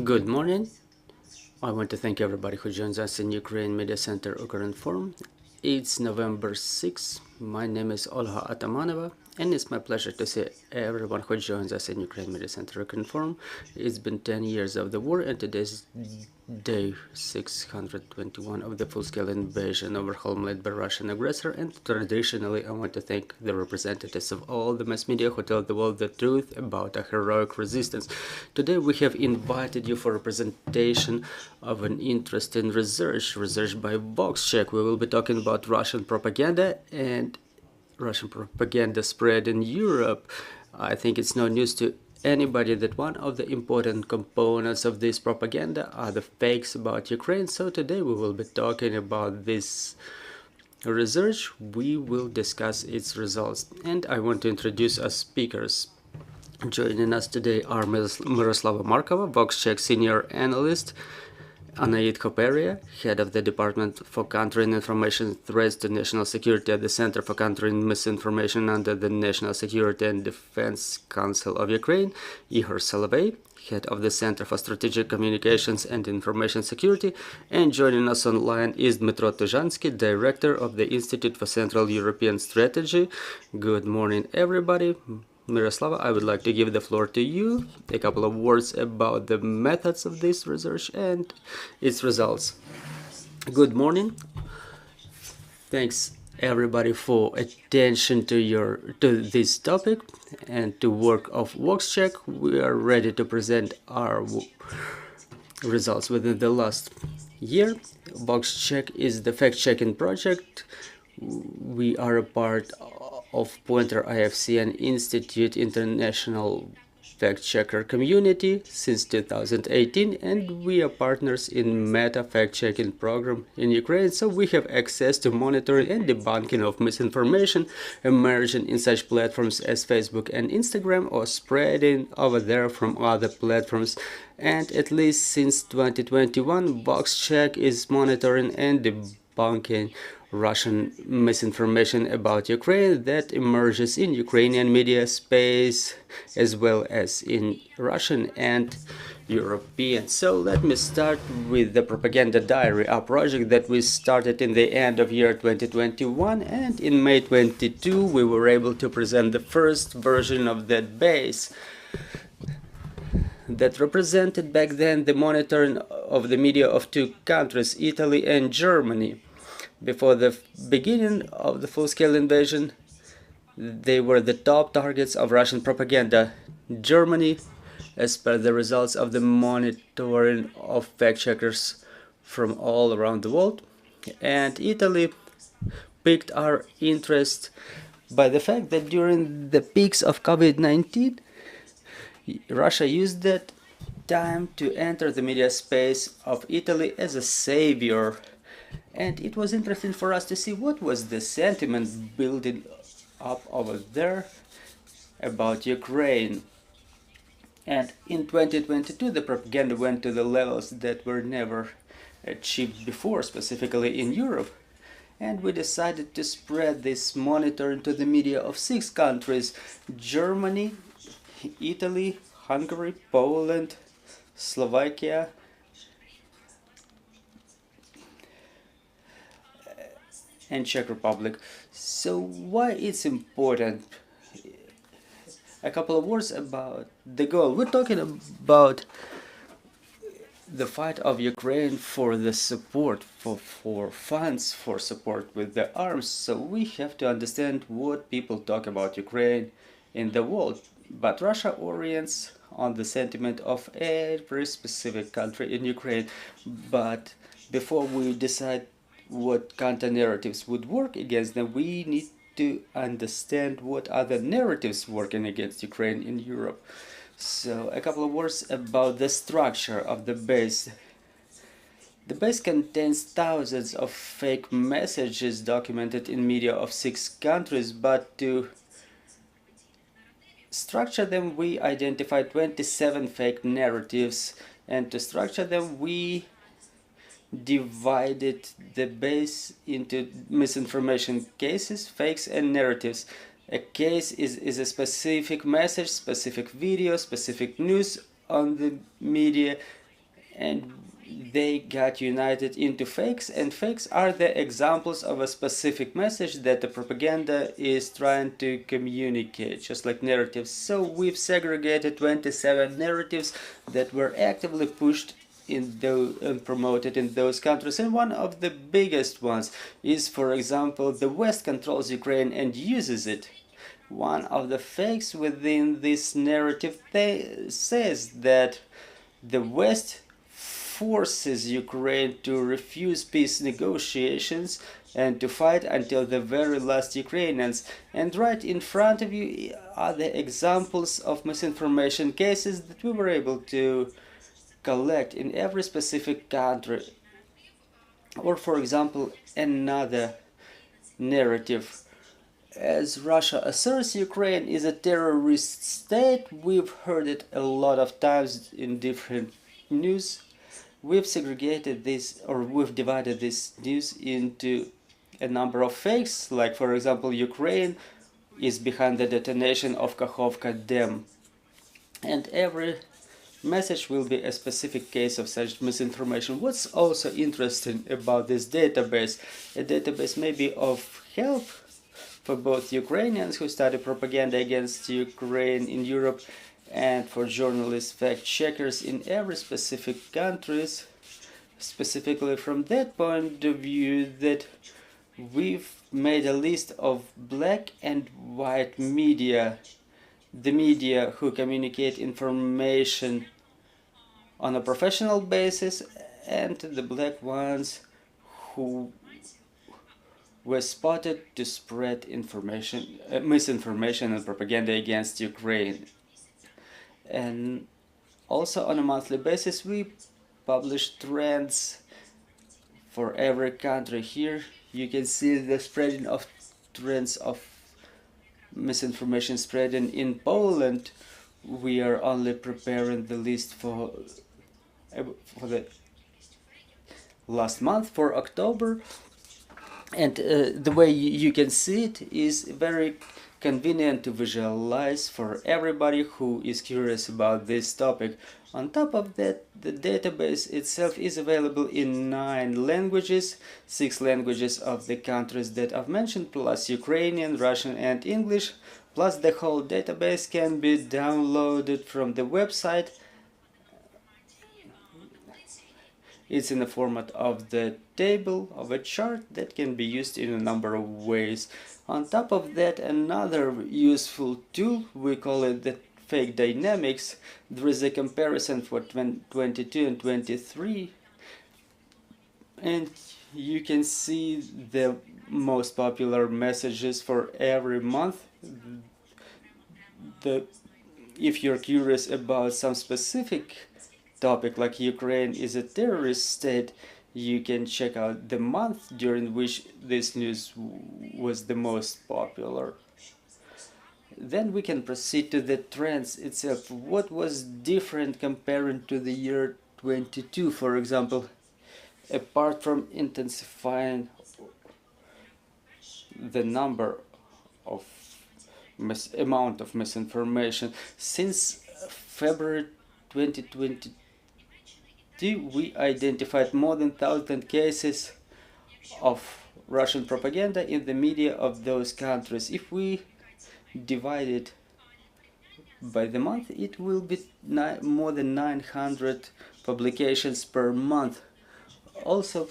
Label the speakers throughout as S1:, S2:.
S1: Good morning. I want to thank everybody who joins us in Ukraine Media Center Ukrinform. It's November 6th. My name is Olha Atamanova, and it's my pleasure to see everyone who joins us in Ukraine Media Center Ukrinform. It's been 10 years of the war, and today's day 621 of the full-scale invasion of our homeland by Russian aggressor. And traditionally, I want to thank the representatives of all the mass media who tell the world the truth about a heroic resistance. Today, we have invited you for a presentation of an interesting research by VoxCheck. We will be talking about Russian propaganda and Russian propaganda spread in Europe. I think it's no news to anybody that one of the important components of this propaganda are the fakes about Ukraine. So today we will be talking about this research. We will discuss its results, and I want to introduce our speakers. Joining us today are Myroslava Markova, VoxCheck senior analyst, Anait Khoperiya, head of the Department for Countering Information Threats to National Security at the Center for Countering Misinformation under the National Security and Defense Council of Ukraine, Ihor Solovei, head of the Center for Strategic Communications and Information Security, and joining us online is Dmytro Tuzhanskyi, director of the Institute for Central European Strategy. Good morning, everybody. Myroslava, I would like to give the floor to you. A couple of words about the methods of this research and its results. Good morning. Thanks everybody for attention to this topic and to work of VoxCheck. We are ready to present our results within the last year. VoxCheck is the fact-checking project. We are a part of Pointer IFC and Institute International Fact-Checker Community since 2018, and we are partners in Meta fact-checking program in Ukraine, so we have access to monitoring and debunking of misinformation emerging in such platforms as Facebook and Instagram or spreading over there from other platforms. And at least since 2021, VoxCheck is monitoring and debunking Russian misinformation about Ukraine that emerges in Ukrainian media space as well as in Russian and European. So let me start with the Propaganda Diary, a project that we started in the end of year 2021, and in May 22 we were able to present the first version of that base that represented back then the monitoring of the media of two countries, Italy and Germany. Before the beginning of the full-scale invasion, they were the top targets of Russian propaganda. Germany, as per the results of the monitoring of fact-checkers from all around the world, and Italy piqued our interest by the fact that during the peaks of COVID-19, Russia used that time to enter the media space of Italy as a savior. And it was interesting for us to see what was the sentiment building up over there about Ukraine. And in 2022, the propaganda went to the levels that were never achieved before, specifically in Europe. And we decided to spread this monitoring to the media of 6 countries: Germany, Italy, Hungary, Poland, Slovakia, and Czech Republic. So why it's important? A couple of words about the goal. We're talking about the fight of Ukraine for the support, for funds, for support with the arms. So we have to understand what people talk about Ukraine in the world. But Russia orients on the sentiment of every specific country in Ukraine. But before we decide what counter-narratives would work against them, we need to understand what other narratives working against Ukraine in Europe. So a couple of words about the structure of the base. The base contains thousands of fake messages documented in media of 6 countries, but to structure them we identified 27 fake narratives, and to structure them we divided the base into misinformation cases, fakes, and narratives. A case is a specific message, specific video, specific news on the media, and they got united into fakes, and fakes are the examples of a specific message that the propaganda is trying to communicate, just like narratives. So we've segregated 27 narratives that were actively pushed and promoted in those countries, and one of the biggest ones is, for example, the West controls Ukraine and uses it. One of the fakes within this narrative says that the West forces Ukraine to refuse peace negotiations and to fight until the very last Ukrainians. And right in front of you are the examples of misinformation cases that we were able to collect in every specific country. Or, for example, another narrative. As Russia asserts Ukraine is a terrorist state, we've heard it a lot of times in different news. We've segregated this, or we've divided this news into a number of fakes, like, for example, Ukraine is behind the detonation of Kakhovka Dam. And every message will be a specific case of such misinformation. What's also interesting about this database, a database may be of help for both Ukrainians who study propaganda against Ukraine in Europe and for journalists, fact-checkers in every specific countries, specifically from that point of view that we've made a list of black and white media, the media who communicate information on a professional basis, and the black ones who were spotted to spread information, misinformation and propaganda against Ukraine. And also on a monthly basis we publish trends for every country. Here you can see the spreading of trends of misinformation spreading in Poland. We are only preparing the list for the last month, for October, and the way you can see it is very convenient to visualize for everybody who is curious about this topic. On top of that, the database itself is available in 9 languages, 6 languages of the countries that I've mentioned, plus Ukrainian, Russian, and English. Plus the whole database can be downloaded from the website. It's in the format of the table, of a chart that can be used in a number of ways. On top of that, another useful tool, we call it the fake dynamics. There is a comparison for 22 and 23, and you can see the most popular messages for every month. If you're curious about some specific topic like Ukraine is a terrorist state, you can check out the month during which this news was the most popular. Then we can proceed to the trends itself. What was different comparing to the year 22, for example, apart from intensifying the number of amount of misinformation? Since February 2022, we identified more than 1,000 cases of Russian propaganda in the media of those countries. If we divide it by the month, it will be more than 900 publications per month. Also,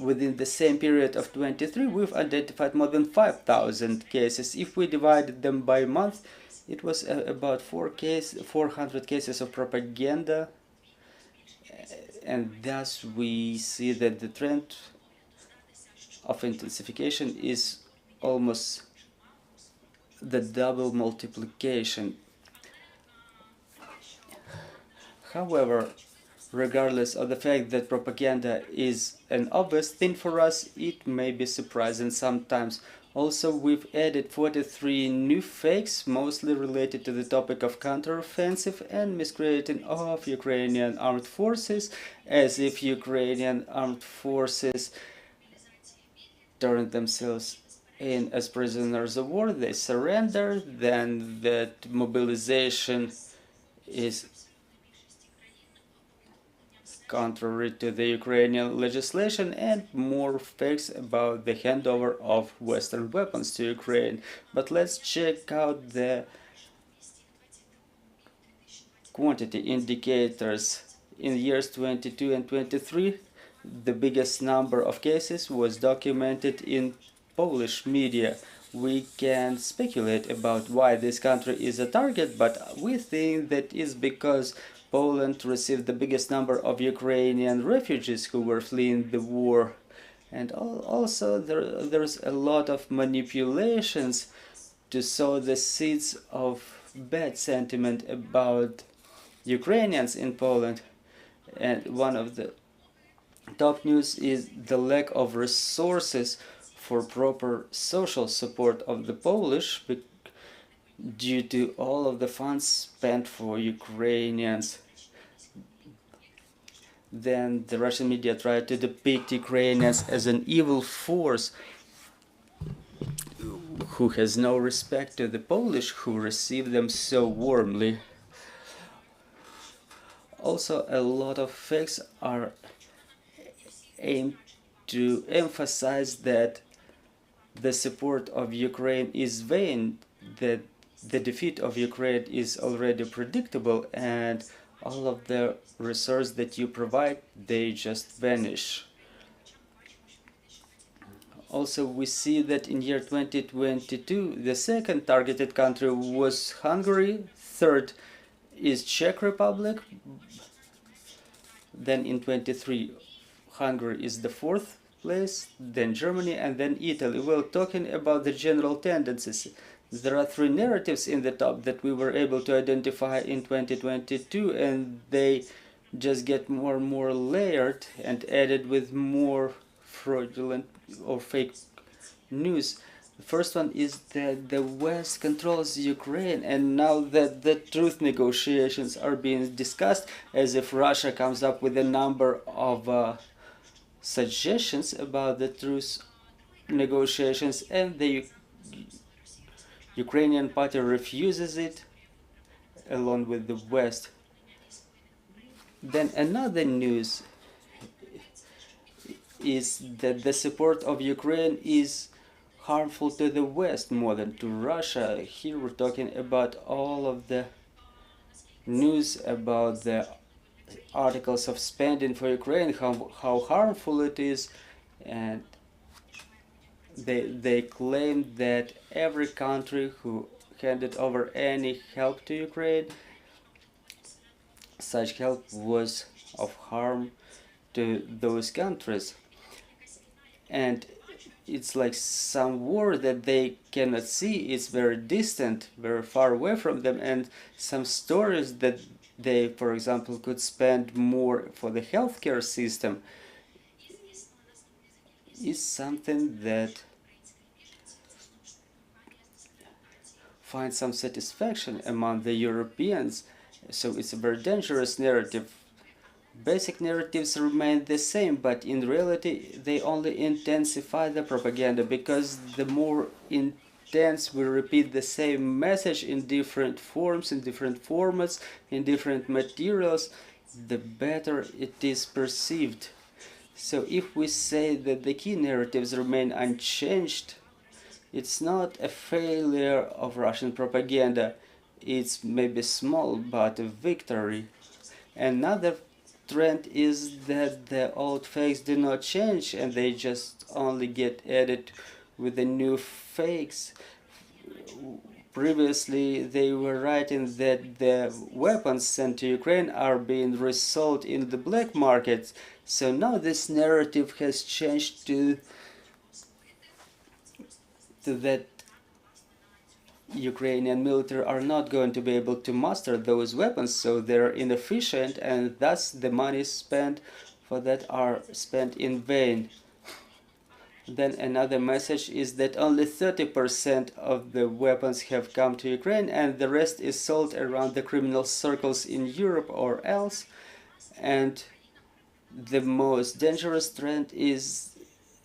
S1: within the same period of 23, we've identified more than 5,000 cases. If we divided them by month, It was about 400 cases of propaganda, and thus we see that the trend of intensification is almost the double multiplication. However, regardless of the fact that propaganda is an obvious thing for us, it may be surprising sometimes. Also, we've added 43 new fakes, mostly related to the topic of counteroffensive and miscreating of Ukrainian armed forces, as if Ukrainian armed forces turned themselves in as prisoners of war, they surrender, then that mobilization is contrary to the Ukrainian legislation, and more fakes about the handover of Western weapons to Ukraine. But let's check out the quantity indicators. In years 22 and 23, the biggest number of cases was documented in Polish media. We can speculate about why this country is a target, but we think that is because Poland received the biggest number of Ukrainian refugees who were fleeing the war. And also there's a lot of manipulations to sow the seeds of bad sentiment about Ukrainians in Poland. And one of the top news is the lack of resources for proper social support of the Polish due to all of the funds spent for Ukrainians. Then the Russian media tried to depict Ukrainians as an evil force who has no respect to the Polish who receive them so warmly. Also, a lot of fakes are aimed to emphasize that the support of Ukraine is vain, that the defeat of Ukraine is already predictable, and all of the resources that you provide, they just vanish. Also, we see that in year 2022, the second targeted country was Hungary, third is Czech Republic, then in 23, Hungary is the fourth place, then Germany, and then Italy. Well, talking about the general tendencies, there are three narratives in the top that we were able to identify in 2022, and they just get more and more layered and added with more fraudulent or fake news. The first one is that the West controls Ukraine, and now that the truth negotiations are being discussed, as if Russia comes up with a number of suggestions about the truth negotiations, and the Ukrainian party refuses it along with the West. Then another news is that the support of Ukraine is harmful to the West more than to Russia. Here we're talking about all of the news about the articles of spending for Ukraine, how harmful it is, and they claim that every country who handed over any help to Ukraine, such help was of harm to those countries. And it's like some war that they cannot see. It's very distant, very far away from them, and some stories that they, for example, could spend more for the healthcare system is something that finds some satisfaction among the Europeans. So it's a very dangerous narrative. Basic narratives remain the same, but in reality they only intensify the propaganda, because the more intense we repeat the same message in different forms, in different formats, in different materials, the better it is perceived. So if we say that the key narratives remain unchanged, it's not a failure of Russian propaganda, it's maybe small but a victory. Another trend is that the old fakes do not change, and they just only get added with the new fakes. Previously, they were writing that the weapons sent to Ukraine are being resold in the black market. So now this narrative has changed to that Ukrainian military are not going to be able to master those weapons, so they're inefficient, and thus the money spent for that are spent in vain. Then another message is that only 30% of the weapons have come to Ukraine, and the rest is sold around the criminal circles in Europe or else. And the most dangerous trend is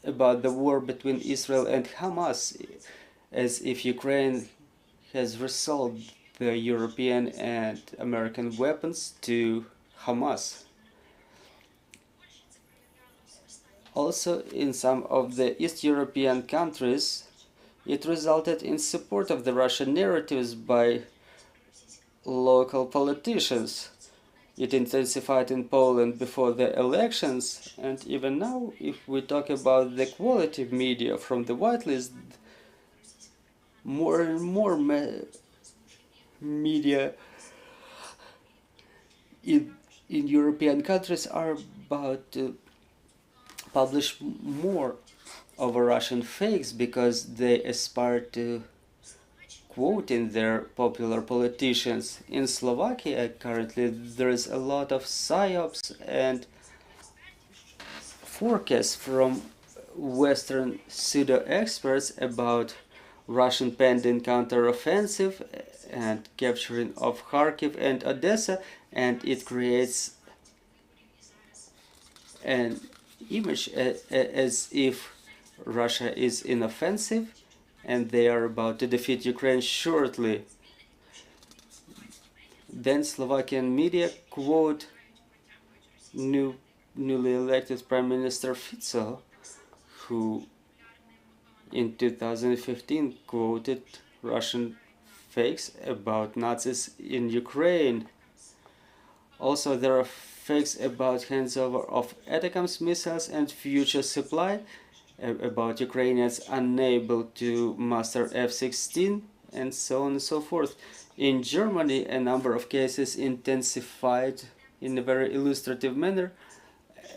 S1: about the war between Israel and Hamas, as if Ukraine has resold the European and American weapons to Hamas. Also, in some of the East European countries, it resulted in support of the Russian narratives by local politicians. It intensified in Poland before the elections, and even now, if we talk about the quality of media from the whitelist, more and more media in European countries are about to publish more of Russian fakes because they aspire to quoting their popular politicians. In Slovakia currently there is a lot of psyops and forecasts from Western pseudo-experts about Russian pending counteroffensive and capturing of Kharkiv and Odessa, and it creates an image as if Russia is in offensive and they are about to defeat Ukraine shortly. Then Slovakian media quote newly elected Prime Minister Fico, who in 2015 quoted Russian fakes about Nazis in Ukraine. Also, there are fakes about handover of ATACMS missiles and future supply, about Ukrainians unable to master F-16, and so on and so forth. In Germany, a number of cases intensified in a very illustrative manner,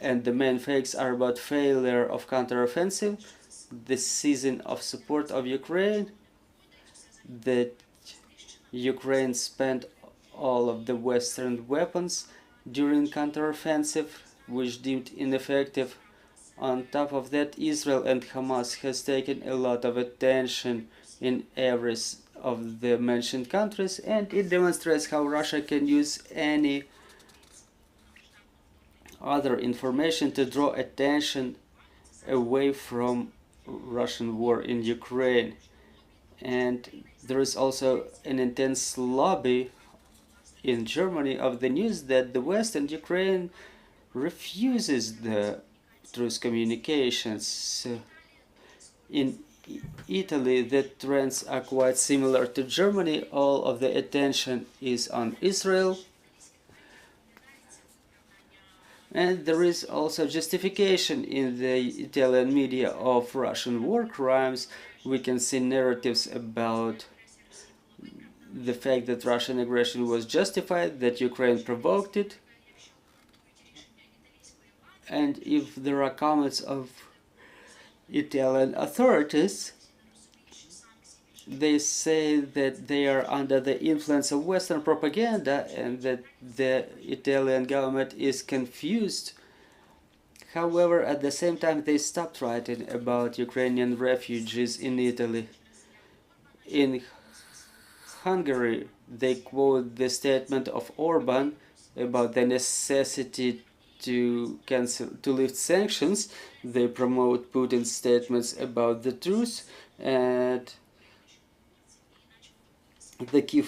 S1: and the main fakes are about failure of counteroffensive, the season of support of Ukraine, that Ukraine spent all of the Western weapons during counteroffensive, which deemed ineffective. On top of that, Israel and Hamas has taken a lot of attention in every of the mentioned countries, and it demonstrates how Russia can use any other information to draw attention away from Russian war in Ukraine. And there is also an intense lobby in Germany of the news that the West and Ukraine refuses the truth communications. In Italy, the trends are quite similar to Germany. All of the attention is on Israel. And there is also justification in the Italian media of Russian war crimes. We can see narratives about the fact that Russian aggression was justified, that Ukraine provoked it. And if there are comments of Italian authorities, they say that they are under the influence of Western propaganda and that the Italian government is confused. However, at the same time, they stopped writing about Ukrainian refugees in Italy. In Hungary, they quote the statement of Orban about the necessity to lift sanctions. They promote Putin's statements about the truth, and the key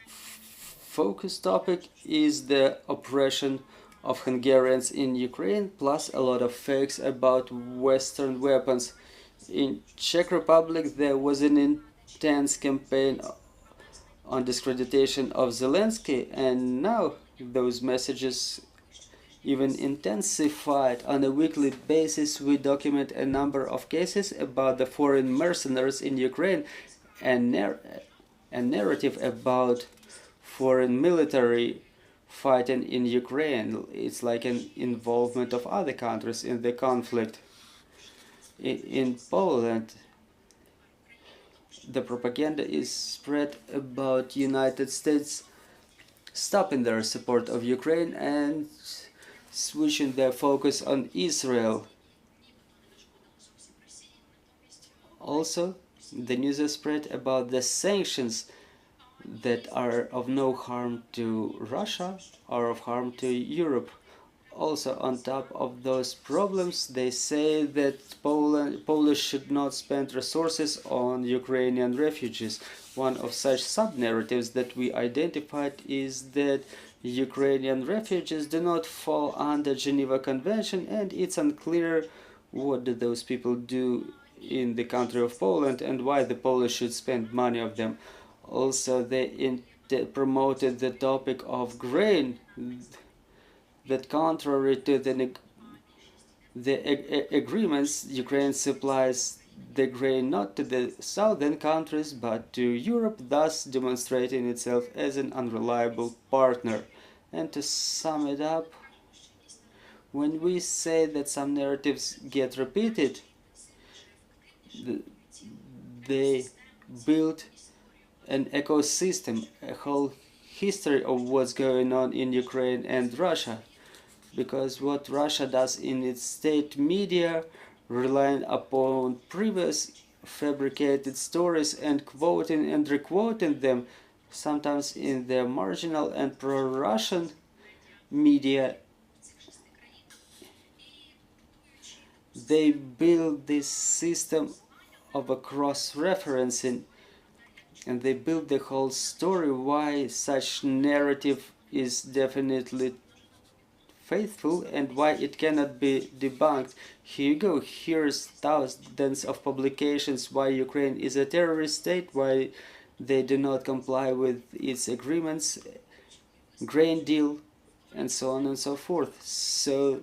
S1: focus topic is the oppression of Hungarians in Ukraine, plus a lot of fakes about Western weapons. In Czech Republic, there was an intense campaign on discreditation of Zelensky, and now those messages even intensified. On a weekly basis, we document a number of cases about the foreign mercenaries in Ukraine, and a narrative about foreign military fighting in Ukraine. It's like an involvement of other countries in the conflict. In Poland, the propaganda is spread about United States stopping their support of Ukraine and switching their focus on Israel. Also, the news is spread about the sanctions that are of no harm to Russia or of harm to Europe. Also, on top of those problems, they say that Polish should not spend resources on Ukrainian refugees. One of such sub-narratives that we identified is that Ukrainian refugees do not fall under Geneva Convention, and it's unclear what do those people do in the country of Poland and why the Polish should spend money of them. Also, they promoted the topic of grain, that contrary to the agreements, Ukraine supplies the grain not to the southern countries but to Europe, thus demonstrating itself as an unreliable partner. And to sum it up, when we say that some narratives get repeated, they build an ecosystem, a whole history of what's going on in Ukraine and Russia. Because what Russia does in its state media, relying upon previous fabricated stories and quoting and requoting them, sometimes in their marginal and pro-Russian media, they build this system of a cross-referencing, and they build the whole story why such narrative is definitely faithful and why it cannot be debunked. Here you go, here's thousands of publications why Ukraine is a terrorist state, why they do not comply with its agreements, grain deal, and so on and so forth. So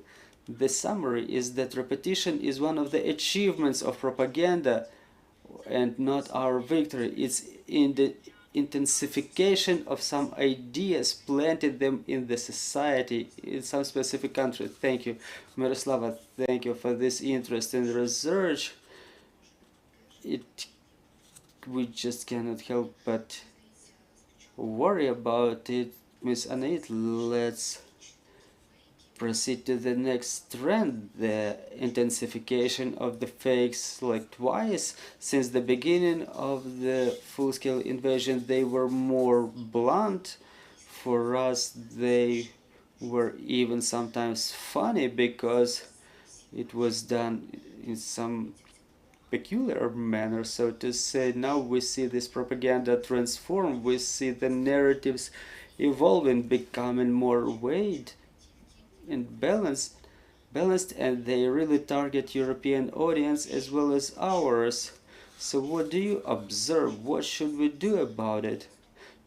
S1: the summary is that repetition is one of the achievements of propaganda and not our victory. It's in the intensification of some ideas, planted them in the society in some specific country. Thank you, Myroslava. Thank you for this interest in research. We just cannot help but worry about it. Miss Anait, let's proceed to the next trend, the intensification of the fakes. Like twice since the beginning of the full-scale invasion, they were more blunt. For us, they were even sometimes funny because it was done in some peculiar manner, so to say. Now we see this propaganda transform, we see the narratives evolving, becoming more weighed and balanced, and they really target European audience as well as ours. So what do you observe? What should we do about it?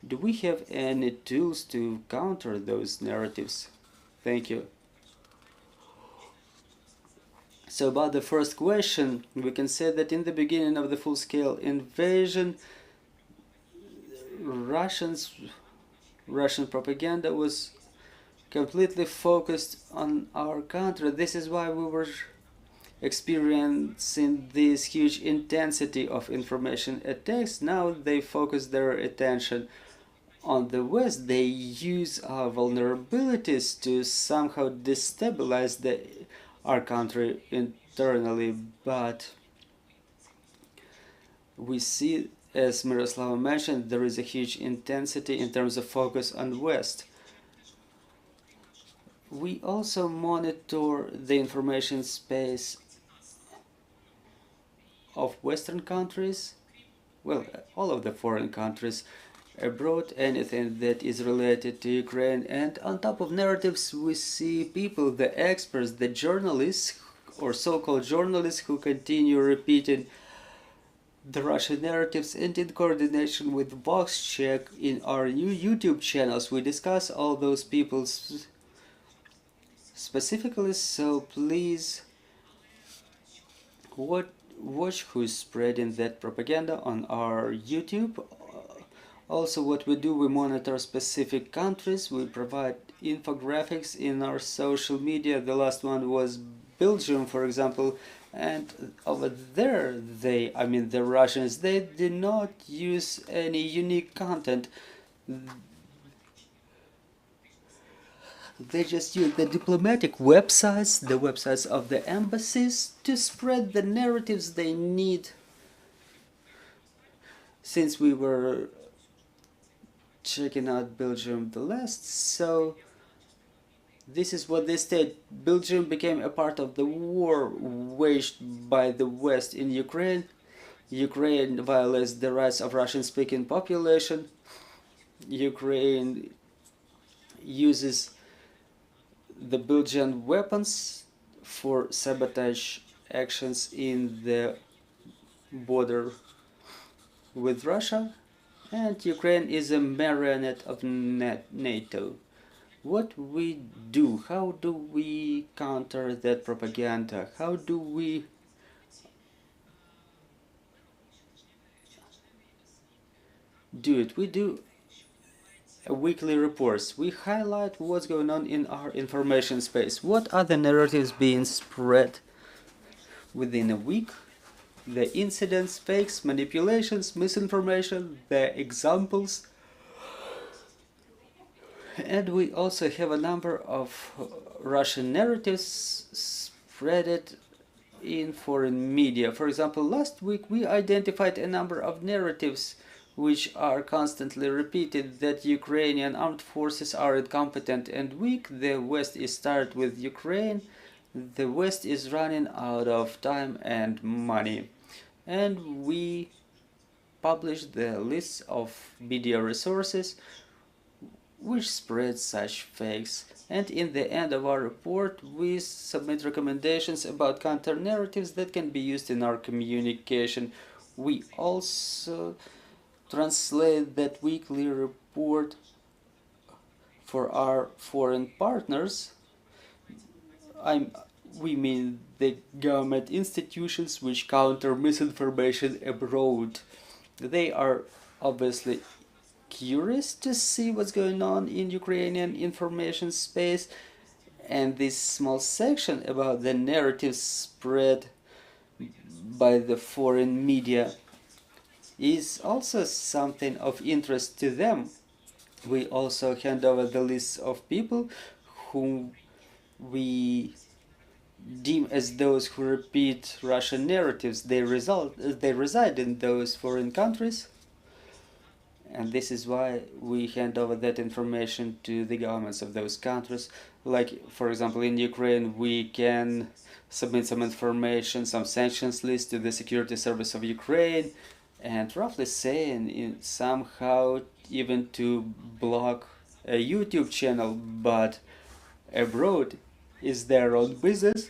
S1: Do we have any tools to counter those narratives? Thank you. So about the first question, we can say that in the beginning of the full-scale invasion, Russian propaganda was completely focused on our country. This is why we were experiencing this huge intensity of information attacks. Now they focus their attention on the West. They use our vulnerabilities to somehow destabilize our country internally. But we see, as Myroslava mentioned, there is a huge intensity in terms of focus on West. We also monitor the information space of Western countries, well, all of the foreign countries abroad, anything that is related to Ukraine. And on top of narratives, we see people, the experts, the journalists, or so-called journalists, who continue repeating the Russian narratives, and in coordination with VoxCheck in our new YouTube channels, we discuss all those people specifically, so please watch who's spreading that propaganda on our YouTube. Also, what we do, we monitor specific countries, we provide infographics in our social media. The last one was Belgium, for example, and over there the Russians, they did not use any unique content. They just use the diplomatic websites, the websites of the embassies, to spread the narratives they need. Since we were checking out Belgium the last, so this is what they state. Belgium became a part of the war waged by the West in Ukraine. Ukraine violates the rights of Russian-speaking population. Ukraine uses the Belgian weapons for sabotage actions in the border with Russia, and Ukraine is a marionette of NATO. What we do, how do we counter that propaganda? How do we do it? We do weekly reports. We highlight what's going on in our information space. What are the narratives being spread within a week? The incidents, fakes, manipulations, misinformation, the examples. And we also have a number of Russian narratives spread in foreign media. For example, last week we identified a number of narratives which are constantly repeated, that Ukrainian armed forces are incompetent and weak, the West is tired with Ukraine, the West is running out of time and money. And we published the list of media resources which spread such fakes. And in the end of our report, we submit recommendations about counter-narratives that can be used in our communication. We also translate that weekly report for our foreign partners. We mean the government institutions which counter misinformation abroad. They are obviously curious to see what's going on in Ukrainian information space, and this small section about the narratives spread by the foreign media is also something of interest to them. We also hand over the lists of people whom we deem as those who repeat Russian narratives. They reside in those foreign countries, and this is why we hand over that information to the governments of those countries. Like, for example, in Ukraine, we can submit some information, some sanctions list to the Security Service of Ukraine, and roughly saying somehow even to block a YouTube channel, but abroad is their own business.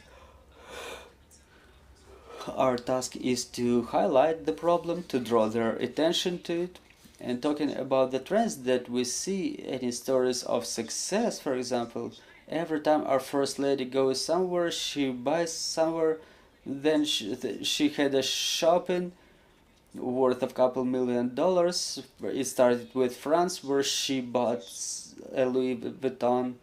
S1: Our task is to highlight the problem, to draw their attention to it, and talking about the trends that we see, any stories of success. For example, every time our First Lady goes somewhere, she buys somewhere, then she had a shopping worth of couple $1 million. It started with France, where she bought a Louis Vuitton,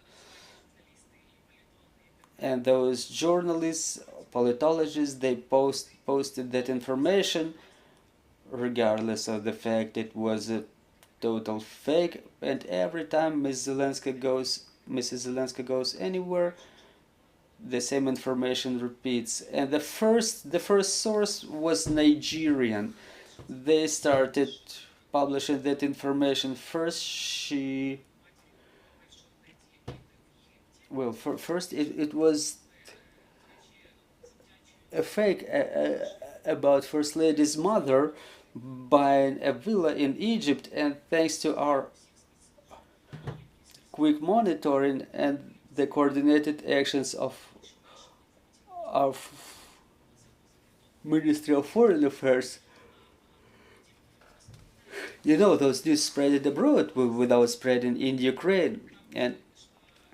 S1: and those journalists, politologists, they posted that information regardless of the fact it was a total fake. And every time Mrs. Zelensky goes anywhere, the same information repeats. And the first source was Nigerian. They started publishing that information first. First it was a fake about First Lady's mother buying a villa in Egypt, and thanks to our quick monitoring and the coordinated actions of our Ministry of Foreign Affairs, those news spread abroad without spreading in Ukraine, and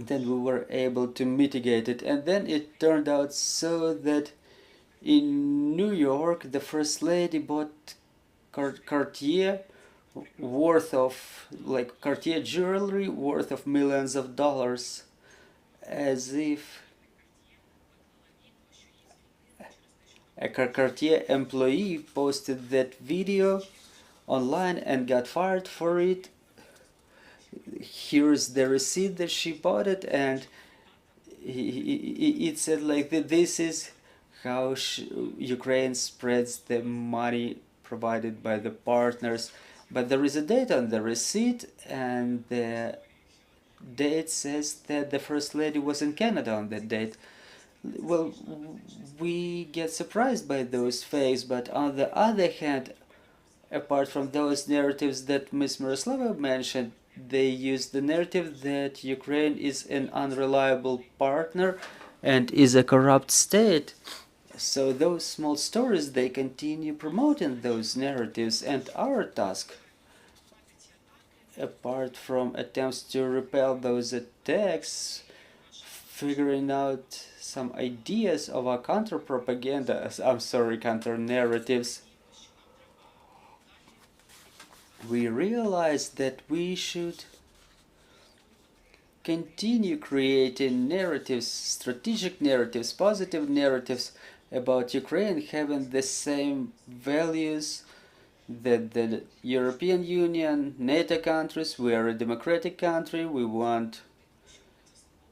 S1: then we were able to mitigate it. And then it turned out so that in New York, the First Lady bought Cartier worth of, like Cartier jewelry worth of millions of dollars, as if a Cartier employee posted that video online and got fired for it. Here's the receipt that she bought it, and it said like that this is how Ukraine spreads the money provided by the partners. But there is a date on the receipt, and the date says that the First Lady was in Canada on that date. Well, we get surprised by those fakes, but on the other hand, apart from those narratives that Ms. Myroslava mentioned, they use the narrative that Ukraine is an unreliable partner and is a corrupt state. So those small stories, they continue promoting those narratives, and our task, apart from attempts to repel those attacks, figuring out some ideas of our counter-propaganda, counter-narratives, we realized that we should continue creating narratives, strategic narratives, positive narratives about Ukraine having the same values that the European Union, NATO countries. We are a democratic country. We want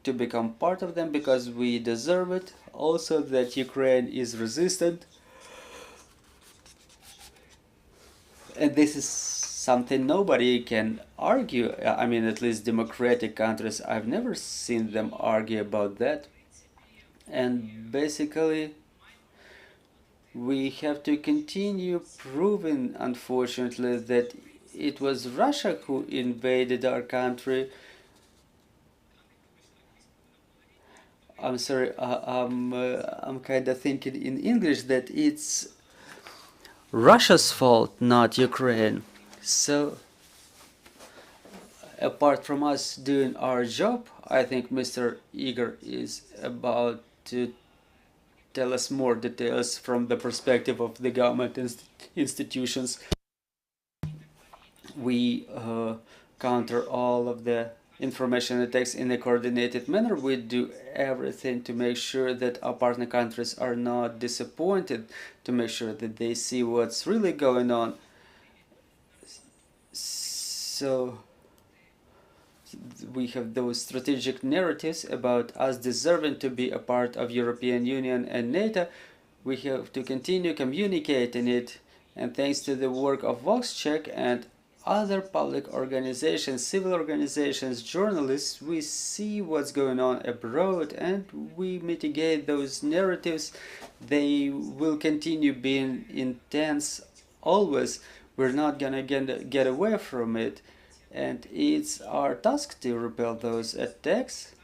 S1: to become part of them because we deserve it. Also that Ukraine is resistant. And this is something nobody can argue. I mean, at least democratic countries, I've never seen them argue about that. And basically, we have to continue proving, unfortunately, that it was Russia who invaded our country. I'm sorry, I'm kind of thinking in English that it's Russia's fault, not Ukraine. So, apart from us doing our job, I think Mr. Ihor is about to tell us more details from the perspective of the government institutions. We counter all of the information attacks in a coordinated manner. We do everything to make sure that our partner countries are not disappointed, to make sure that they see what's really going on. So we have those strategic narratives about us deserving to be a part of European Union and NATO. We have to continue communicating it, and thanks to the work of VoxCheck and other public organizations, civil organizations, journalists, we see what's going on abroad and we mitigate those narratives. They will continue being intense always. We're not gonna get away from it, and it's our task to repel those attacks.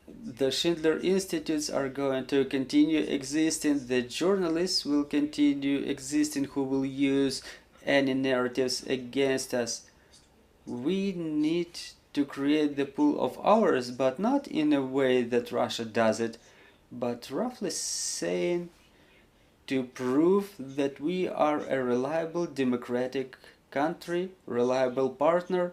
S1: The Schindler Institutes are going to continue existing. The journalists will continue existing who will use any narratives against us. We need to create the pool of ours, but not in a way that Russia does it, but roughly saying to prove that we are a reliable democratic country, reliable partner,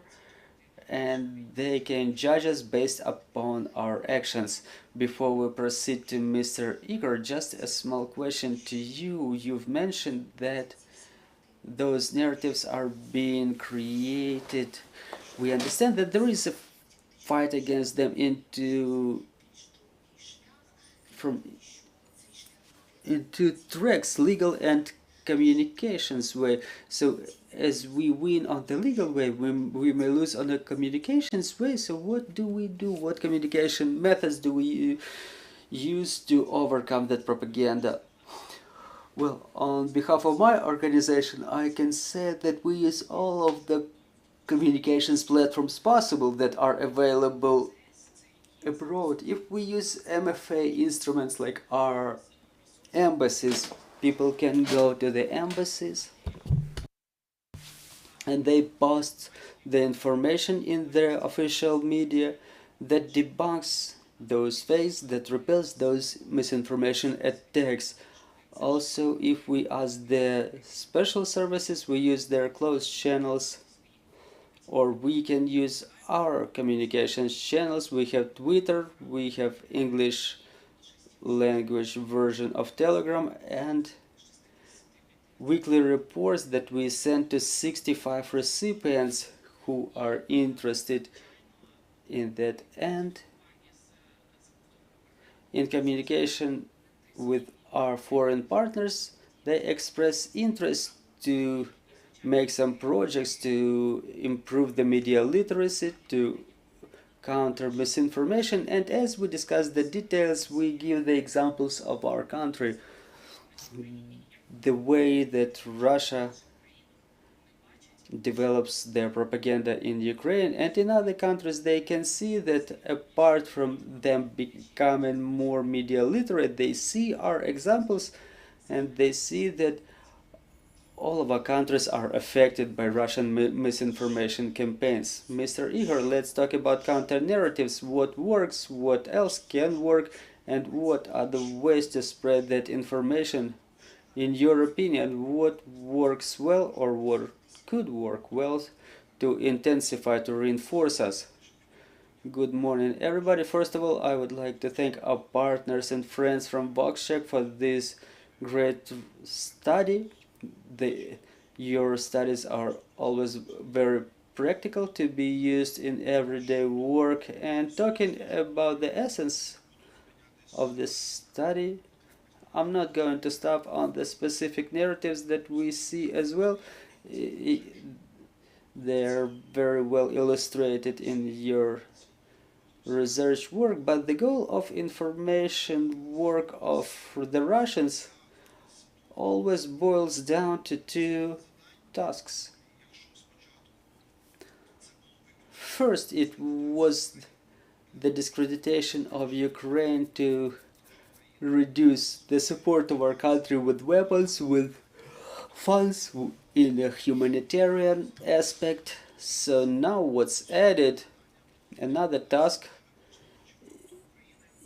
S1: and they can judge us based upon our actions. Before we proceed to Mr. Ihor, just a small question to you. You've mentioned that those narratives are being created. We understand that there is a fight against them into tracks, legal and communications way. So as we win on the legal way, we may lose on the communications way. So what do we do? What communication methods do we use to overcome that propaganda? Well, on behalf of my organization, I can say that we use all of the communications platforms possible that are available abroad. If we use MFA instruments like our embassies, people can go to the embassies and they post the information in their official media that debunks those fakes, that repels those misinformation attacks. Also, if we ask the special services, we use their closed channels, or we can use our communications channels. We have Twitter, we have English language version of Telegram, and weekly reports that we send to 65 recipients who are interested in that. And in communication with our foreign partners, they express interest to make some projects to improve the media literacy, to counter misinformation, and as we discuss the details, we give the examples of our country. The way that Russia develops their propaganda in Ukraine and in other countries, they can see that apart from them becoming more media literate, they see our examples and they see that all of our countries are affected by Russian misinformation campaigns. Mr. Ihor, let's talk about counter-narratives. What works, what else can work, and what are the ways to spread that information? In your opinion, what works well or what could work well to intensify, to reinforce us? Good morning, everybody. First of all, I would like to thank our partners and friends from VoxCheck for this great study. Your studies are always very practical to be used in everyday work. And talking about the essence of this study, I'm not going to stop on the specific narratives that we see as well. They're very well illustrated in your research work, but the goal of information work of the Russians always boils down to two tasks. First, it was the discreditation of Ukraine to reduce the support of our country with weapons, with funds, in a humanitarian aspect. So now what's added, another task,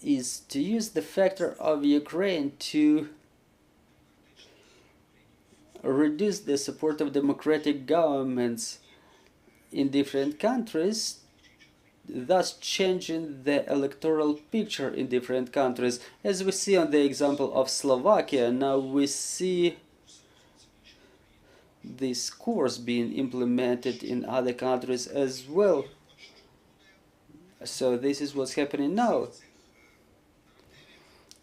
S1: is to use the factor of Ukraine to reduce the support of democratic governments in different countries, thus changing the electoral picture in different countries. As we see on the example of Slovakia, now we see this course being implemented in other countries as well. So this is what's happening now.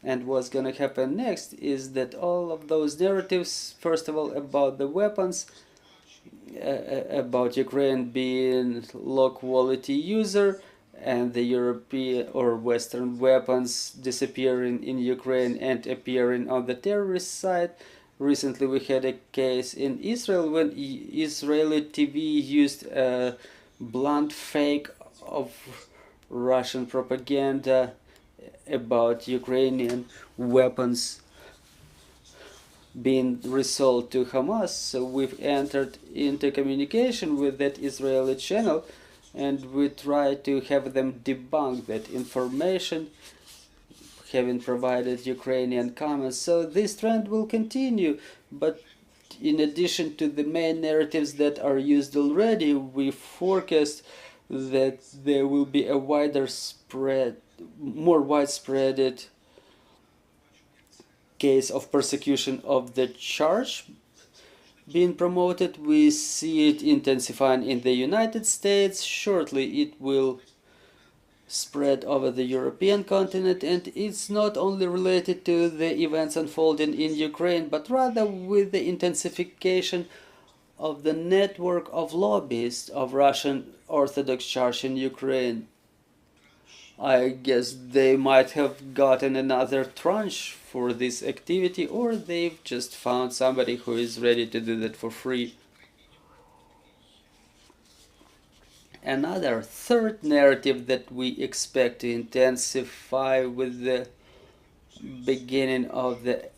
S1: And what's going to happen next is that all of those narratives, first of all about the weapons, about Ukraine being low quality user and the European or Western weapons disappearing in Ukraine and appearing on the terrorist side. Recently we had a case in Israel when Israeli TV used a blunt fake of Russian propaganda about Ukrainian weapons being resold to Hamas. So we've entered into communication with that Israeli channel and we try to have them debunk that information, having provided Ukrainian comments. So this trend will continue, but in addition to the main narratives that are used already, we forecast that there will be a wider spread, more widespread case of persecution of the church being promoted. We see it intensifying in the United States. Shortly it will spread over the European continent, and it's not only related to the events unfolding in Ukraine, but rather with the intensification of the network of lobbyists of Russian Orthodox Church in Ukraine. I guess they might have gotten another tranche for this activity, or they've just found somebody who is ready to do that for free. Another third narrative that we expect to intensify with the beginning of the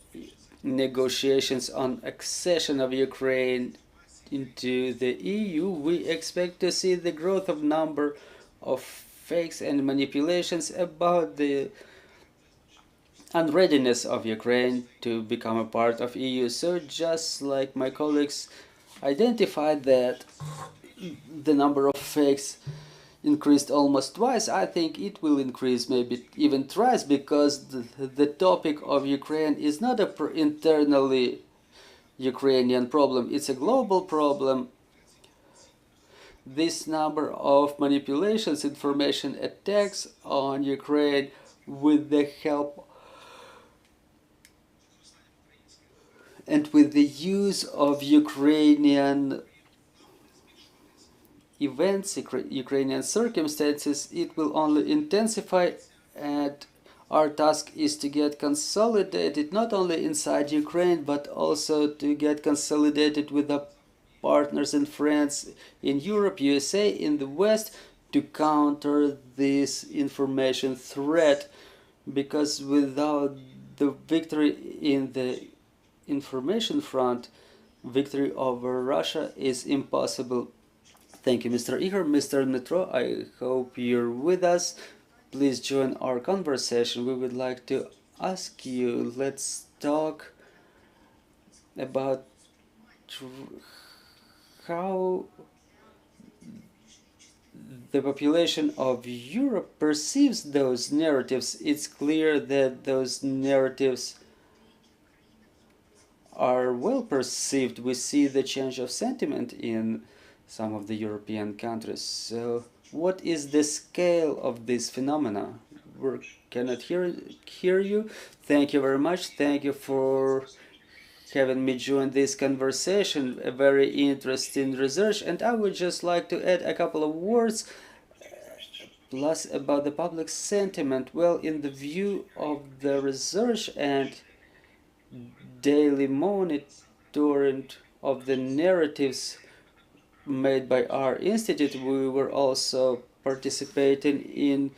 S1: negotiations on accession of Ukraine into the EU, we expect to see the growth of number of fakes and manipulations about the unreadiness of Ukraine to become a part of EU. So just like my colleagues identified that the number of fakes increased almost twice, I think it will increase maybe even thrice, because the topic of Ukraine is not a internally Ukrainian problem, it's a global problem. This number of manipulations, information attacks on Ukraine with the help and with the use of Ukrainian events, Ukrainian circumstances, it will only intensify, and our task is to get consolidated not only inside Ukraine but also to get consolidated with the partners and friends in Europe, USA, in the West, to counter this information threat, because without the victory in the information front, victory over Russia is impossible. Thank you, Mr. Ihor. Mr. Dmytro, I hope you're with us. Please join our conversation. We would like to ask you, let's talk about how the population of Europe perceives those narratives. It's clear that those narratives are well perceived. We see the change of sentiment in some of the European countries. So what is the scale of this phenomena? We cannot hear you. Thank you very much. Thank you for having me join this conversation. A very interesting research, and I would just like to add a couple of words plus about the public sentiment. Well, in the view of the research and daily monitoring of the narratives made by our institute, we were also participating in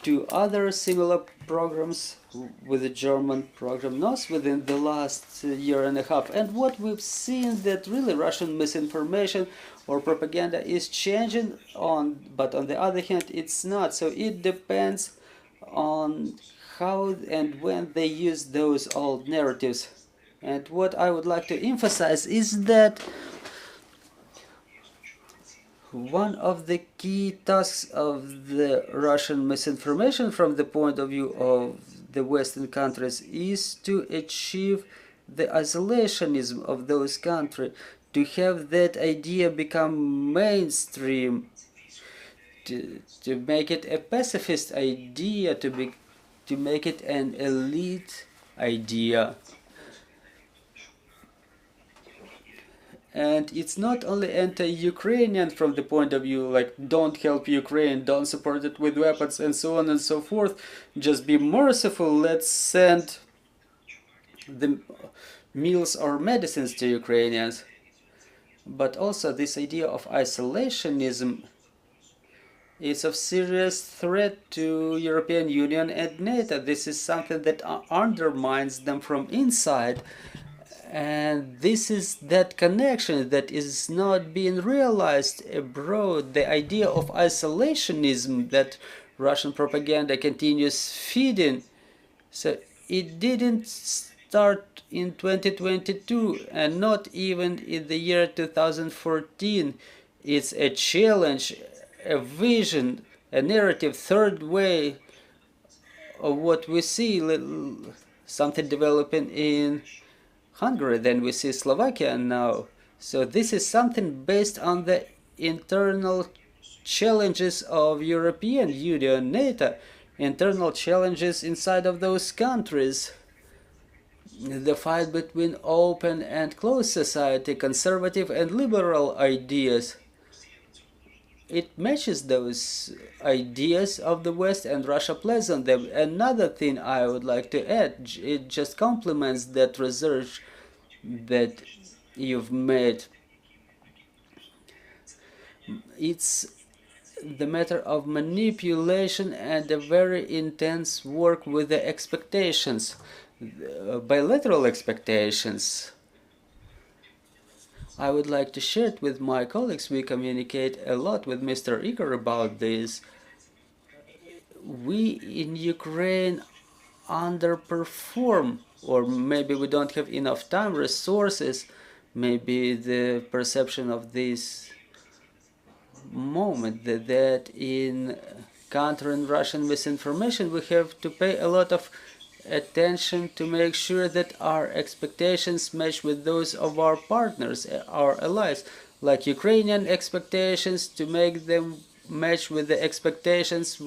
S1: two other similar programs with the German program NOS within the last year and a half. And what we've seen that really Russian misinformation or propaganda is changing but on the other hand it's not. So it depends on how and when they use those old narratives. And what I would like to emphasize is that one of the key tasks of the Russian misinformation from the point of view of the Western countries is to achieve the isolationism of those countries, to have that idea become mainstream, to make it a pacifist idea, to make it an elite idea. And it's not only anti-Ukrainian from the point of view like don't help Ukraine, don't support it with weapons and so on and so forth, just be merciful, let's send the meals or medicines to Ukrainians. But also this idea of isolationism is of serious threat to European Union and NATO. This is something that undermines them from inside. And this is that connection that is not being realized abroad, the idea of isolationism that Russian propaganda continues feeding. So it didn't start in 2022 and not even in the year 2014. It's a challenge, a vision, a narrative, third way of what we see, something developing in Hungary, then we see Slovakia now. So this is something based on the internal challenges of European Union, NATO, internal challenges inside of those countries. The fight between open and closed society, conservative and liberal ideas. It matches those ideas of the West, and Russia plays on them. Another thing I would like to add, it just complements that research that you've made. It's the matter of manipulation and a very intense work with the expectations, bilateral expectations. I would like to share it with my colleagues. We communicate a lot with Mr. Ihor about this. We in Ukraine underperform, or maybe we don't have enough time, resources, maybe the perception of this moment that in countering Russian misinformation we have to pay a lot of attention to make sure that our expectations match with those of our partners, our allies, like Ukrainian expectations, to make them match with the expectations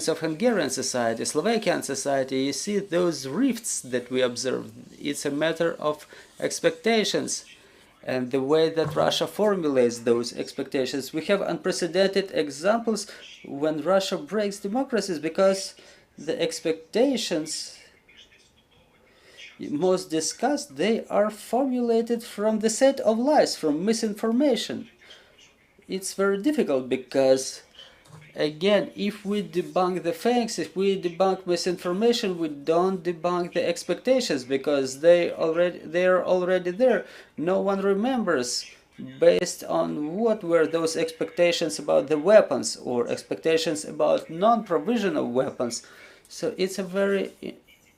S1: of Hungarian society, Slovakian society. You see those rifts that we observe. It's a matter of expectations and the way that Russia formulates those expectations. We have unprecedented examples when Russia breaks democracies, because the expectations most discussed, they are formulated from the set of lies, from misinformation. It's very difficult because, again, if we debunk the facts, if we debunk misinformation, we don't debunk the expectations, because they are already there. No one remembers based on what were those expectations about the weapons or expectations about non-provision of weapons. So it's a very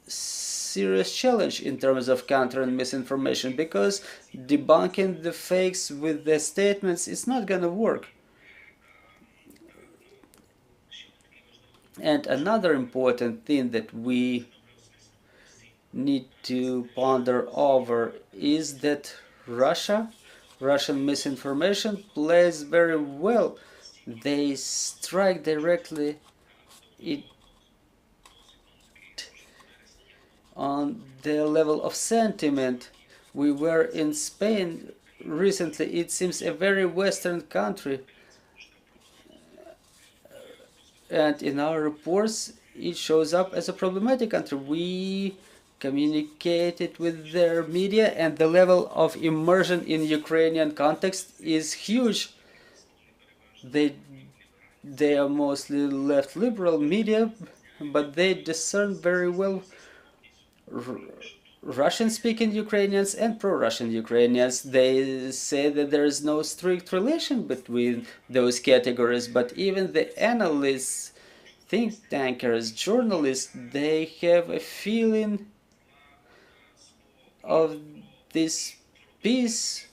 S1: serious challenge in terms of countering misinformation, because debunking the fakes with the statements is not going to work. And another important thing that we need to ponder over is that Russian misinformation plays very well. They strike directly on the level of sentiment. We were in Spain recently. It seems a very Western country. And in our reports, it shows up as a problematic country. We communicated with their media, and the level of immersion in Ukrainian context is huge. They are mostly left liberal media, but they discern very well Russian-speaking Ukrainians and pro-Russian Ukrainians. They say that there is no strict relation between those categories, but even the analysts, think tankers, journalists, they have a feeling of this peace,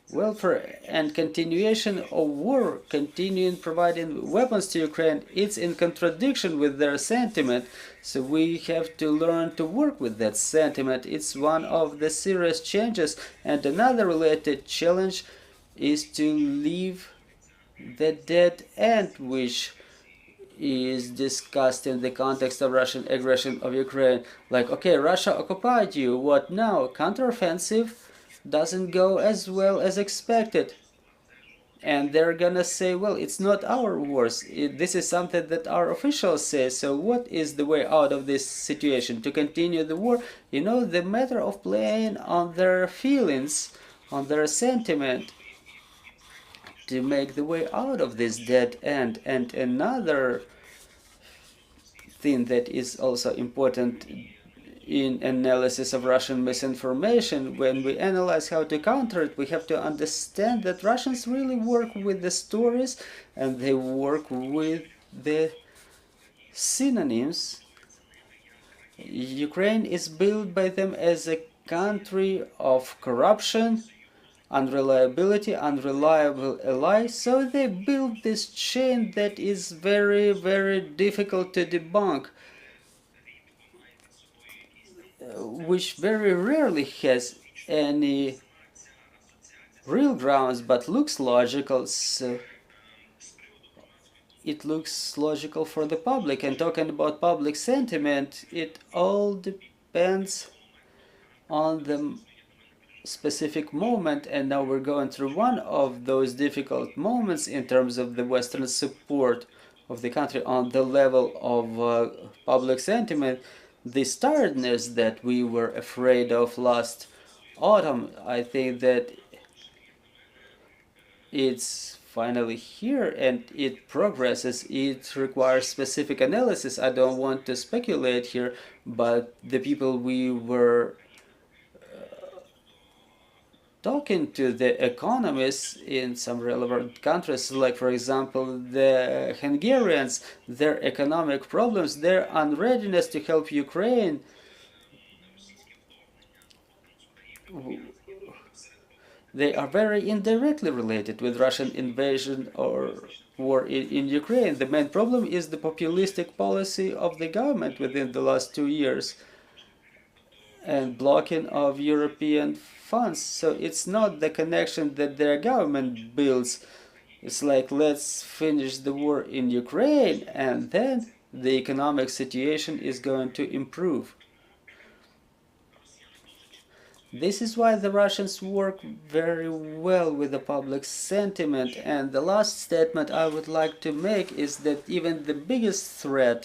S1: welfare, and continuation of war, continuing providing weapons to Ukraine. It's in contradiction with their sentiment, so we have to learn to work with that sentiment. It's one of the serious changes. And another related challenge is to leave the dead end, which is discussed in the context of Russian aggression of Ukraine. Like, okay, Russia occupied you, what now? Counteroffensive doesn't go as well as expected. And they're gonna say, well, it's not our wars. This is something that our officials say. So what is the way out of this situation? To continue the war? You know, the matter of playing on their feelings, on their sentiment, to make the way out of this dead end. And another thing that is also important in analysis of Russian misinformation, when we analyze how to counter it, we have to understand that Russians really work with the stories, and they work with the synonyms. Ukraine is built by them as a country of corruption, unreliability, unreliable ally. So they build this chain that is very, very difficult to debunk, which very rarely has any real grounds, but looks logical. So it looks logical for the public. And talking about public sentiment, it all depends on the specific moment. And now we're going through one of those difficult moments in terms of the Western support of the country on the level of public sentiment. This tiredness that we were afraid of last autumn, I think that it's finally here, and it progresses. It requires specific analysis. I don't want to speculate here, but the people we were talking to the economists in some relevant countries, like for example the Hungarians, their economic problems, their unreadiness to help Ukraine, they are very indirectly related with Russian invasion or war in Ukraine. The main problem is the populistic policy of the government within the last 2 years and blocking of European funds. So it's not the connection that their government builds. It's like, let's finish the war in Ukraine and then the economic situation is going to improve. This is why the Russians work very well with the public sentiment. And the last statement I would like to make is that even the biggest threat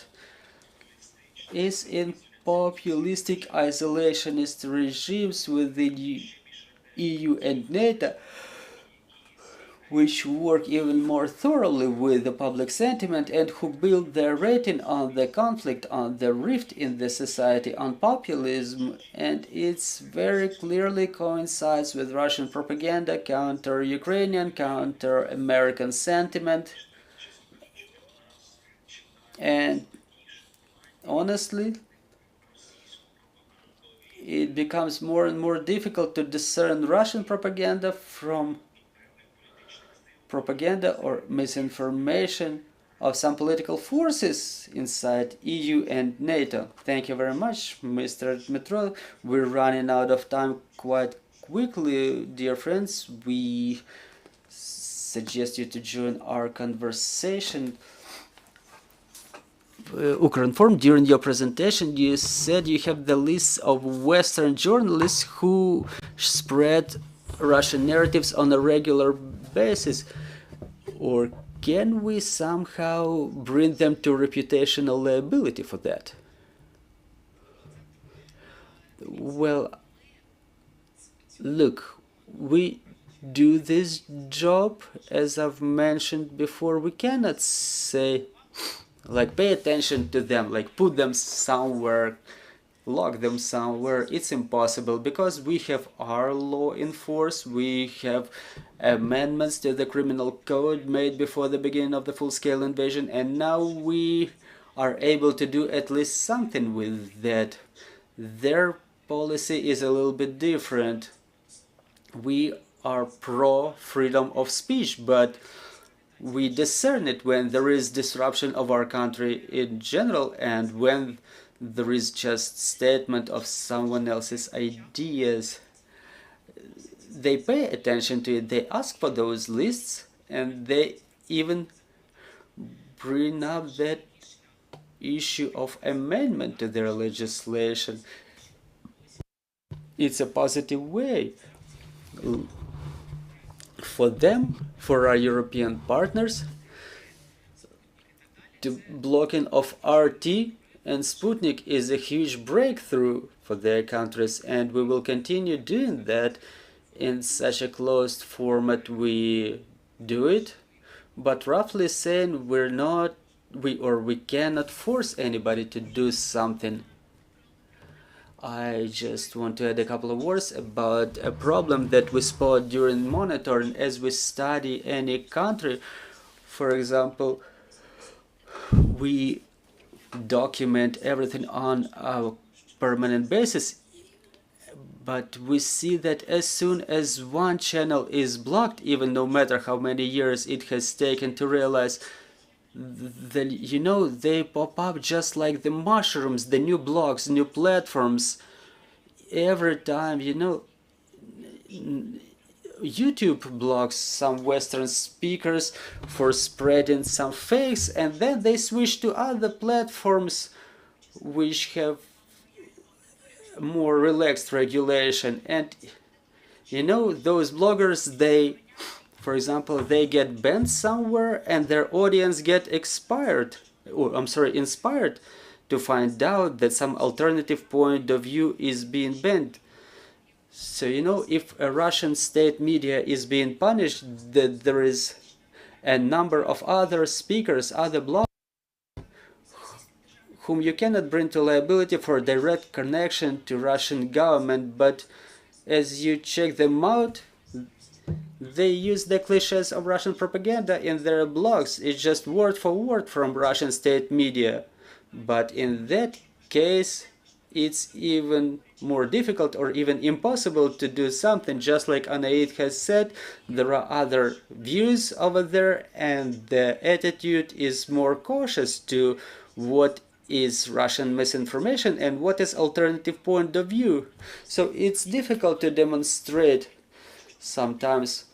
S1: is in populistic isolationist regimes within the EU and NATO, which work even more thoroughly with the public sentiment and who build their rating on the conflict, on the rift in the society, on populism, and it's very clearly coincides with Russian propaganda, counter-Ukrainian, counter-American sentiment. And honestly, it becomes more and more difficult to discern Russian propaganda from propaganda or misinformation of some political forces inside EU and NATO. Thank you very much, Mr. Dmytro. We're running out of time quite quickly, dear friends. We suggest you to join our conversation. Ukrinform, during your presentation, you said you have the list of Western journalists who spread Russian narratives on a regular basis. Or can we somehow bring them to reputational liability for that? Well, look, we do this job, as I've mentioned before. We cannot say, like, pay attention to them, like put them somewhere, lock them somewhere. It's impossible because we have our law in force. We have amendments to the criminal code made before the beginning of the full-scale invasion, and now we are able to do at least something with that. Their policy is a little bit different. We are pro freedom of speech, but we discern it when there is disruption of our country in general and when there is just statement of someone else's ideas. They pay attention to it, they ask for those lists, and they even bring up that issue of amendment to their legislation. It's a positive way for them, for our European partners. The blocking of RT and Sputnik is a huge breakthrough for their countries, and we will continue doing that in such a closed format. We do it, but roughly saying, we cannot force anybody to do something. I just want to add a couple of words about a problem that we spot during monitoring as we study any country. For example, we document everything on a permanent basis, but we see that as soon as one channel is blocked, even no matter how many years it has taken to realize, they pop up just like the mushrooms, the new blogs, new platforms. Every time, YouTube blocks some Western speakers for spreading some fakes, and then they switch to other platforms which have more relaxed regulation. And those bloggers, for example, they get banned somewhere and their audience get inspired to find out that some alternative point of view is being banned. So, if a Russian state media is being punished, that there is a number of other speakers, other bloggers, whom you cannot bring to liability for direct connection to Russian government, but as you check them out, They use the cliches of Russian propaganda in their blogs. It's just word for word from Russian state media. But in that case, it's even more difficult or even impossible to do something. Just like Anait has said, there are other views over there, and the attitude is more cautious to what is Russian misinformation and what is alternative point of view. So it's difficult to demonstrate sometimes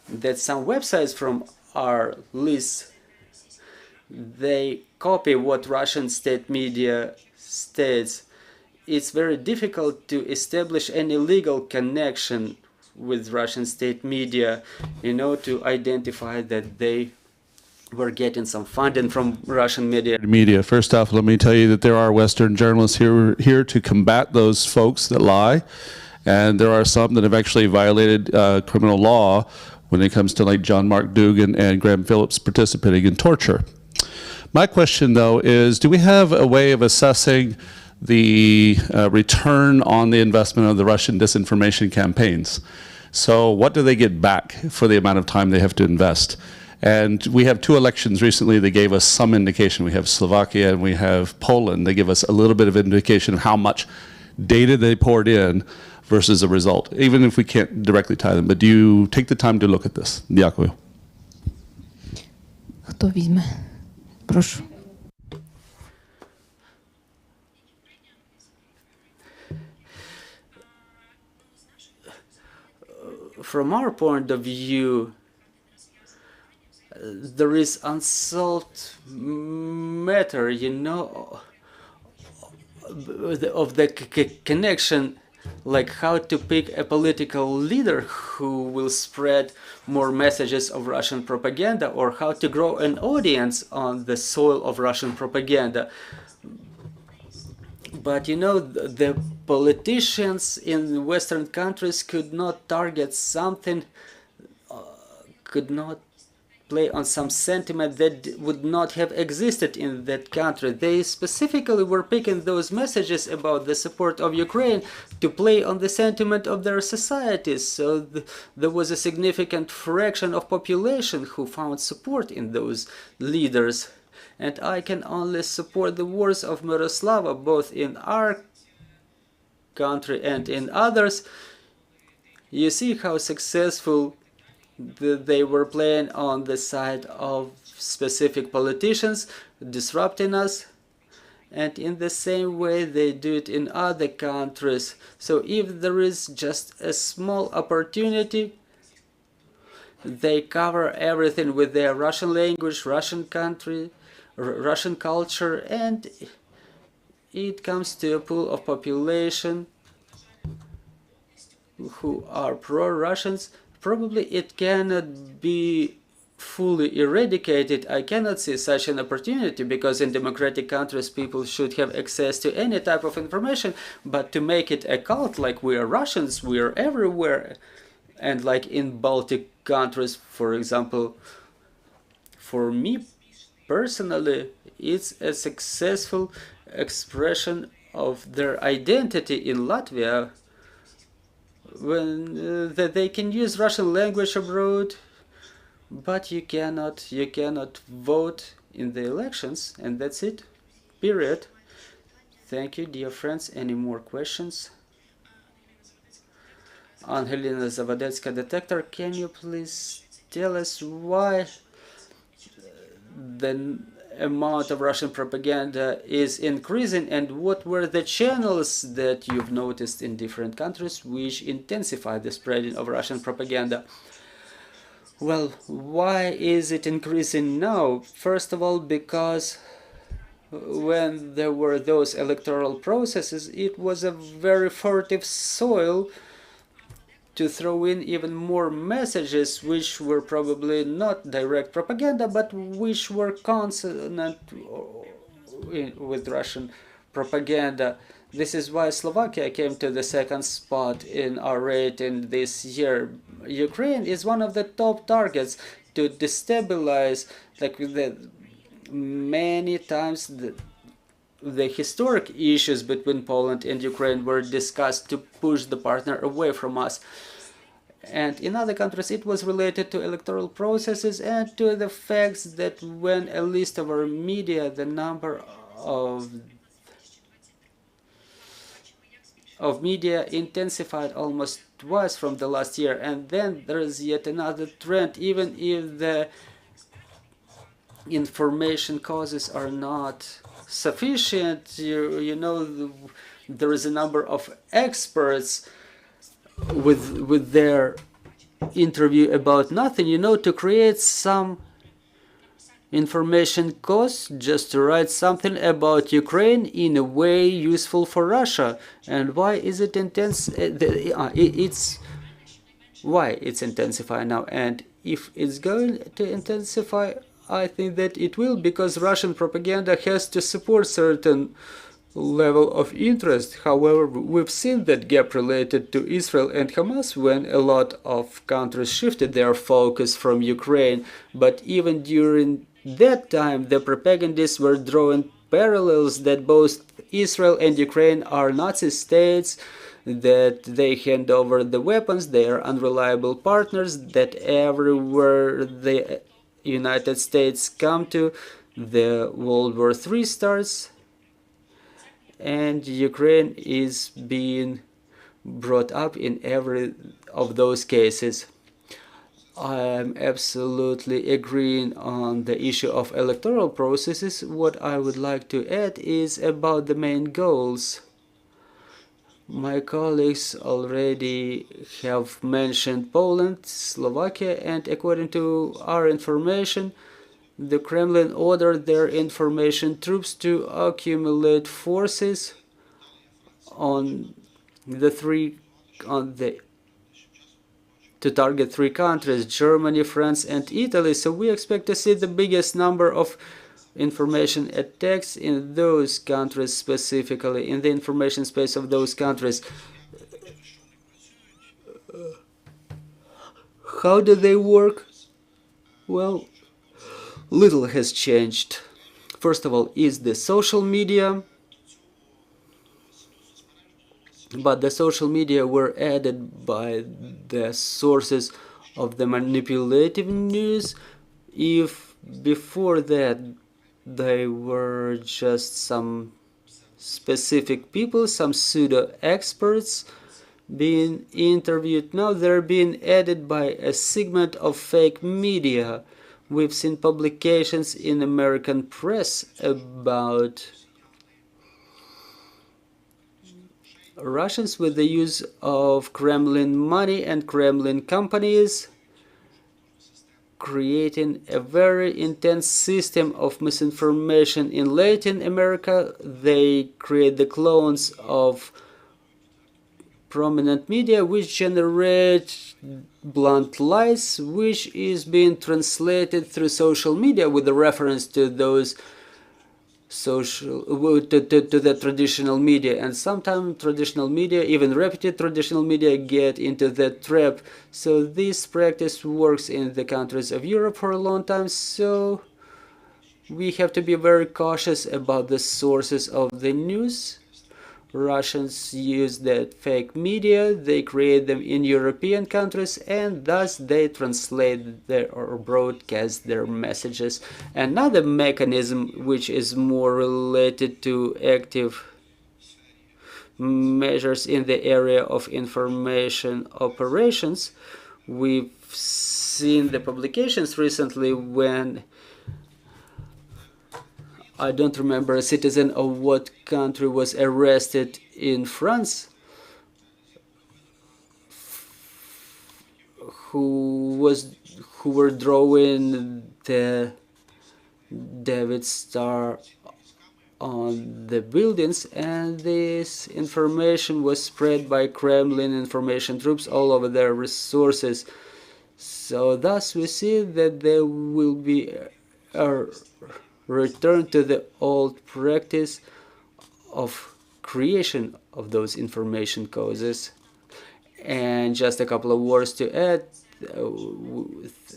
S1: that some websites from our list, they copy what Russian state media states. It's very difficult to establish any legal connection with Russian state media, to identify that they were getting some funding from Russian media.
S2: First off, let me tell you that there are Western journalists here to combat those folks that lie, and there are some that have actually violated criminal law when it comes to like John Mark Dugan and Graham Phillips participating in torture. My question, though, is do we have a way of assessing the return on the investment of the Russian disinformation campaigns? So what do they get back for the amount of time they have to invest? And we have two elections recently that gave us some indication. We have Slovakia and we have Poland. They give us a little bit of indication of how much data they poured in versus a result, even if we can't directly tie them. But do you take the time to look at this? Дякую.
S3: Хто візьме? Прошу.
S1: From our point of view, there is unsolved matter, of the connection, like how to pick a political leader who will spread more messages of Russian propaganda, or how to grow an audience on the soil of Russian propaganda. But the politicians in Western countries could not target something, could not play on some sentiment that would not have existed in that country. They specifically were picking those messages about the support of Ukraine to play on the sentiment of their societies. So there was a significant fraction of population who found support in those leaders. And I can only support the words of Myroslava, both in our country and in others. You see how successful they were playing on the side of specific politicians, disrupting us, and in the same way they do it in other countries. So if there is just a small opportunity, they cover everything with their Russian language, Russian country, Russian culture, and it comes to a pool of population who are pro-Russians. Probably it cannot be fully eradicated. I cannot see such an opportunity, because in democratic countries people should have access to any type of information, but to make it a cult like we are Russians, we are everywhere, and like in Baltic countries, for example, for me personally, it's a successful expression of their identity in Latvia, when that they can use Russian language abroad, but you cannot vote in the elections, and that's it, period. Thank you, dear friends. Any more questions? Angelina Zavodetska Detector, can you please tell us why the amount of Russian propaganda is increasing, and what were the channels that you've noticed in different countries which intensify the spreading of Russian propaganda? Well, why is it increasing now? First of all, because when there were those electoral processes, it was a very fertile soil to throw in even more messages which were probably not direct propaganda, but which were consonant with Russian propaganda. This is why Slovakia came to the second spot in our rating this year. Ukraine is one of the top targets to destabilize, like many times the historic issues between Poland and Ukraine were discussed to push the partner away from us. And in other countries, it was related to electoral processes and to the facts that when a list of our media, the number of media intensified almost twice from the last year. And then there is yet another trend, even if the information causes are not sufficient. You know, there is a number of experts with their interview about nothing, you know, to create some information costs just to write something about Ukraine in a way useful for Russia. And why is it intense? Why it's intensifying now, and if it's going to intensify, I think that it will, because Russian propaganda has to support certain level of interest. However, we've seen that gap related to Israel and Hamas when a lot of countries shifted their focus from Ukraine. But even during that time, the propagandists were drawing parallels that both Israel and Ukraine are Nazi states, that they hand over the weapons, they are unreliable partners, that everywhere the United States come to, the World War III starts, and Ukraine is being brought up in every of those cases. I'm absolutely agreeing on the issue of electoral processes. What I would like to add is about the main goals. My colleagues already have mentioned Poland, Slovakia, and according to our information, the Kremlin ordered their information troops to accumulate forces to target three countries, Germany, France, and Italy. So we expect to see the biggest number of information attacks in those countries, specifically in the information space of those countries. How do they work? Well, little has changed. First of all, is the social media, but the social media were added by the sources of the manipulative news. If before that they were just some specific people, some pseudo experts being interviewed, now they're being added by a segment of fake media. We've seen publications in American press about Russians with the use of Kremlin money and Kremlin companies, creating a very intense system of misinformation in Latin America. They create the clones of prominent media which generate blunt lies, which is being translated through social media with a reference to those to the traditional media, and sometimes traditional media, even reputed traditional media, get into that trap. So this practice works in the countries of Europe for a long time, so we have to be very cautious about the sources of the news. Russians use that fake media, they create them in European countries, and thus they translate or broadcast their messages. Another mechanism which is more related to active measures in the area of information operations, we've seen the publications recently when I don't remember a citizen of what country was arrested in France who were drawing the David Star on the buildings, and this information was spread by Kremlin information troops all over their resources. So thus we see that there will be a return to the old practice of creation of those information causes. And just a couple of words to add.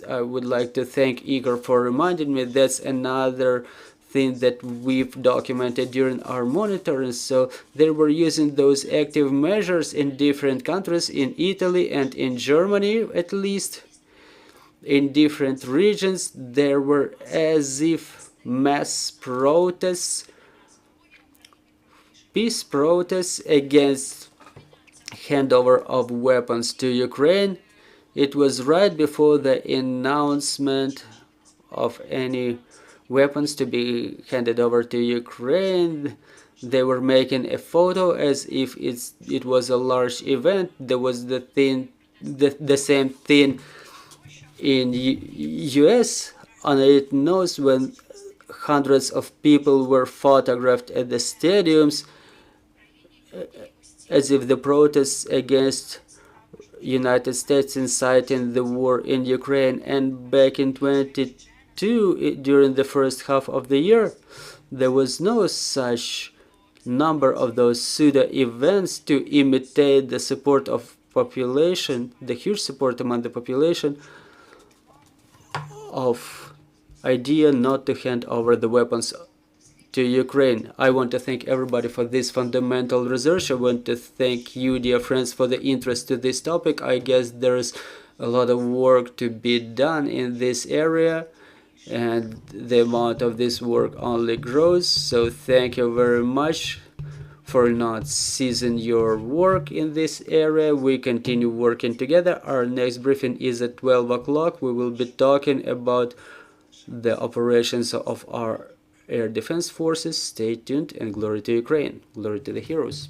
S1: I would like to thank Ihor for reminding me that's another thing that we've documented during our monitoring. So they were using those active measures in different countries, in Italy and in Germany at least. In different regions, there were as if mass protests, peace protests against handover of weapons to Ukraine. It was right before the announcement of any weapons to be handed over to Ukraine. They were making a photo as if it was a large event. There was the same thing in US. Anait knows when hundreds of people were photographed at the stadiums as if the protests against United States inciting the war in Ukraine. And back in 22, during the first half of the year, there was no such number of those pseudo events to imitate the support of population, the huge support among the population of idea not to hand over the weapons to Ukraine. I want to thank everybody for this fundamental research. I want to thank you, dear friends, for the interest to this topic. I guess there's a lot of work to be done in this area, and the amount of this work only grows. So thank you very much for not ceasing your work in this area. We continue working together. Our next briefing is at 12 o'clock. We will be talking about the operations of our air defense forces. Stay tuned, and glory to Ukraine. Glory to the heroes.